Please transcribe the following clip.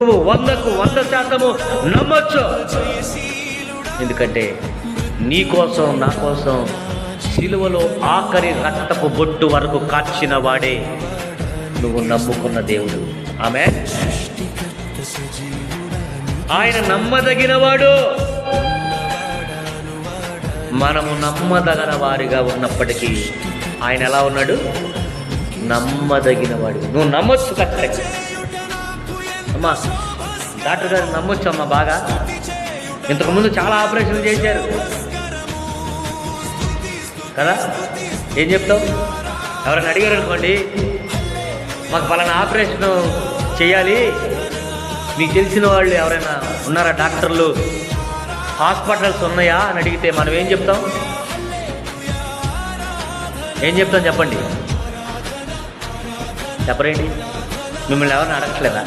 నువ్వు 100% నమ్మొచ్చు. ఎందుకంటే నీ కోసం నా కోసం సిలువలో ఆఖరి రక్తపు బొట్టు వరకు కార్చిన వాడే నువ్వు నమ్ముకున్న దేవుడు. ఆమేన్. ఆయన నమ్మదగినవాడు. మనము నమ్మదగిన వారిగా ఉన్నప్పటికీ ఆయన ఎలా ఉన్నాడు? నమ్మదగినవాడు. నువ్వు నమ్మొచ్చు ఖచ్చితంగా. అమ్మా డాక్టర్ గారు నమ్మొచ్చు అమ్మా బాగా. ఇంతకుముందు చాలా ఆపరేషన్లు చేశారు కదా. ఏం చెప్తావు? ఎవరైనా అడిగారు అనుకోండి, మాకు పలానా ఆపరేషన్ చేయాలి, మీకు తెలిసిన వాళ్ళు ఎవరైనా ఉన్నారా డాక్టర్లు, హాస్పిటల్స్ ఉన్నాయా అని అడిగితే మనం ఏం చెప్తాం? ఏం చెప్తాం చెప్పండి? చెప్పరేంటి? మిమ్మల్ని ఎవరిని అడగట్లేదా?